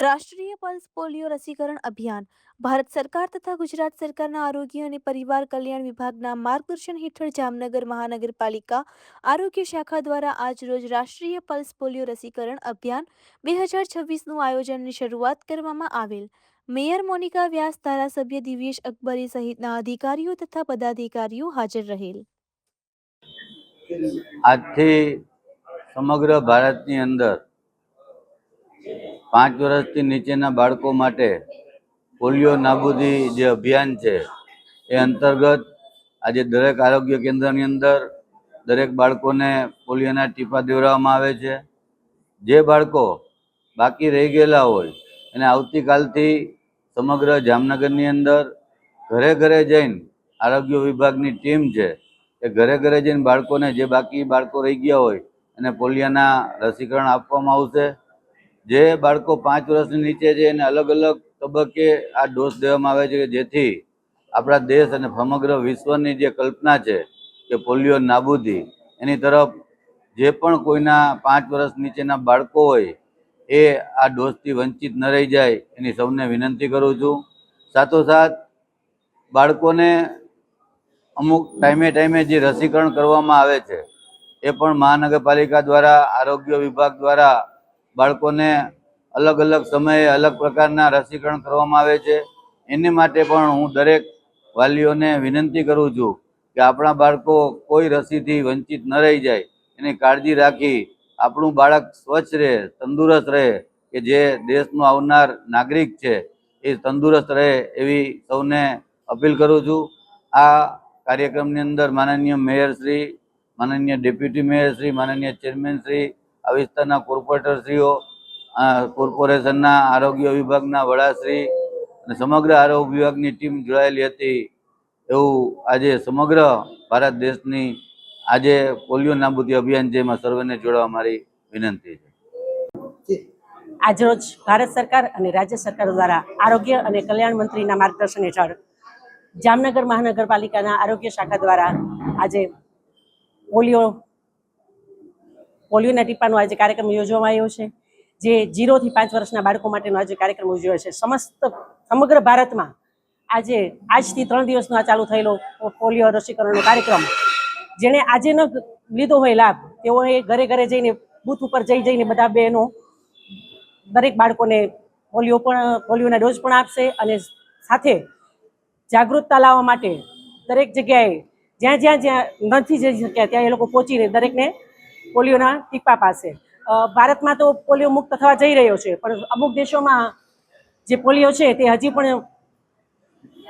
રાષ્ટ્રીય pulse polio રસીકરણ અભિયાન ભારત સરકાર તથા ગુજરાત સરકારના આરોગ્ય અને પરિવાર કલ્યાણ વિભાગના માર્ગદર્શન હેઠળ જામનગર મહાનગરપાલિકા આરોગ્ય શાખા દ્વારા આજરોજ રાષ્ટ્રીય પલ્સ પોલિયો રસીકરણ અભિયાન 2026નું આયોજનની શરૂઆત કરવામાં આવેલ. મેયર મોનિકા વ્યાસ, ધારાસભ્ય દિવ્યેશ અકબરી સહિતના અધિકારીઓ તથા પદાધિકારીઓ હાજર રહેલ. આજથી સમગ્ર ભારતની અંદર 5 વર્ષથી નીચેના બાળકો માટે પોલિયો નાબૂદી જે અભિયાન છે એ અંતર્ગત આજે દરેક આરોગ્ય કેન્દ્રની અંદર દરેક બાળકોને પોલિયોના ટીપા દેવડાવવામાં આવે છે. જે બાળકો બાકી રહી ગયેલા હોય એને આવતીકાલથી સમગ્ર જામનગરની અંદર ઘરે ઘરે જઈને આરોગ્ય વિભાગની ટીમ છે એ ઘરે ઘરે જઈને બાળકોને, જે બાકી બાળકો રહી ગયા હોય એને પોલિયોના રસીકરણ આપવામાં આવશે. જે બાળકો 5 વર્ષની નીચે છે એને અલગ અલગ તબક્કે આ ડોઝ દેવામાં આવે છે કે જેથી આપણા દેશ અને સમગ્ર વિશ્વની જે કલ્પના છે કે પોલિયો નાબૂદી, એની તરફ જે પણ કોઈના 5 વર્ષ નીચેના બાળકો હોય એ આ ડોઝથી વંચિત ન રહી જાય એની સૌને વિનંતી કરું છું. સાથોસાથ બાળકોને અમુક ટાઈમે જે રસીકરણ કરવામાં આવે છે એ પણ મહાનગરપાલિકા દ્વારા, આરોગ્ય વિભાગ દ્વારા બાળકોને અલગ અલગ સમયે અલગ પ્રકારના રસીકરણ કરવામાં આવે છે. એની માટે પણ હું દરેક વાલીઓને વિનંતી કરું છું કે આપણા બાળકો કોઈ રસીથી વંચિત ન રહી જાય એની કાળજી રાખી આપણું બાળક સ્વચ્છ રહે, તંદુરસ્ત રહે, કે જે દેશનું આવનાર નાગરિક છે એ તંદુરસ્ત રહે એવી સૌને અપીલ કરું છું. આ કાર્યક્રમની અંદર માનનીય મેયરશ્રી, માનનીય ડેપ્યુટી મેયરશ્રી, માનનીય ચેરમેનશ્રી, આ વિસ્તારના કોર્પોરેટરશ્રીઓ, કોર્પોરેશનના આરોગ્ય વિભાગના વડાશ્રી અને સમગ્ર આરોગ્ય વિભાગની ટીમ જોડાયેલી હતી. એવું આજે સમગ્ર ભારત દેશની આજે પોલિયો નાબૂદી અભિયાન છે એમાં સર્વેને જોડાવા મારી વિનંતી છે. આજરોજ ભારત સરકાર અને રાજ્ય સરકાર દ્વારા આરોગ્ય અને કલ્યાણ મંત્રીના માર્ગદર્શન હેઠળ જામનગર મહાનગરપાલિકાના આરોગ્ય શાખા દ્વારા આજે પોલિયોના ટીપાનો આજે કાર્યક્રમ યોજવામાં આવ્યો છે. જે 0 થી 5 વર્ષના બાળકો માટેનો આજે કાર્યક્રમ યોજાયો છે. સમગ્ર ભારતમાં આજથી 3 દિવસનો આ ચાલુ થયેલો પોલિયો રસીકરણનો કાર્યક્રમ જેણે આજે ન લીધો હોય લાભ, તેઓએ ઘરે ઘરે જઈને બૂથ ઉપર જઈને બધા બહેનો દરેક બાળકોને પોલિયોના ડોઝ પણ આપશે અને સાથે જાગૃતતા લાવવા માટે દરેક જગ્યાએ જ્યાં નથી જઈ શક્યા ત્યાં એ લોકો પહોંચીને દરેકને પોલિયોના ટીપા પાશે. ભારતમાં તો પોલિયો મુક્ત થવા જઈ રહ્યો છે, પણ અમુક દેશોમાં જે પોલિયો છે તે હજી પણ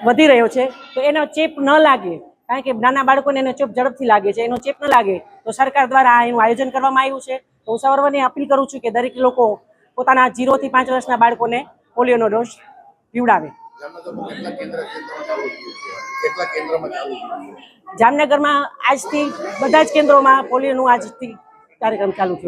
વધી રહ્યો છે. તો એનો ચેપ ન લાગે, કારણ કે નાના બાળકોને એનો ચેપ ઝડપથી લાગે છે, એનો ચેપ ન લાગે તો સરકાર દ્વારા એનું આયોજન કરવામાં આવ્યું છે. તો હું સર્વને અપીલ કરું છું કે દરેક લોકો પોતાના 0 થી 5 વર્ષના બાળકોને પોલિયોનો ડોઝ પીવડાવે. જામનગરમાં આજથી બધા જ કેન્દ્રોમાં પોલિયોનું આજથી કાર્યક્રમ ચાલુ થયો.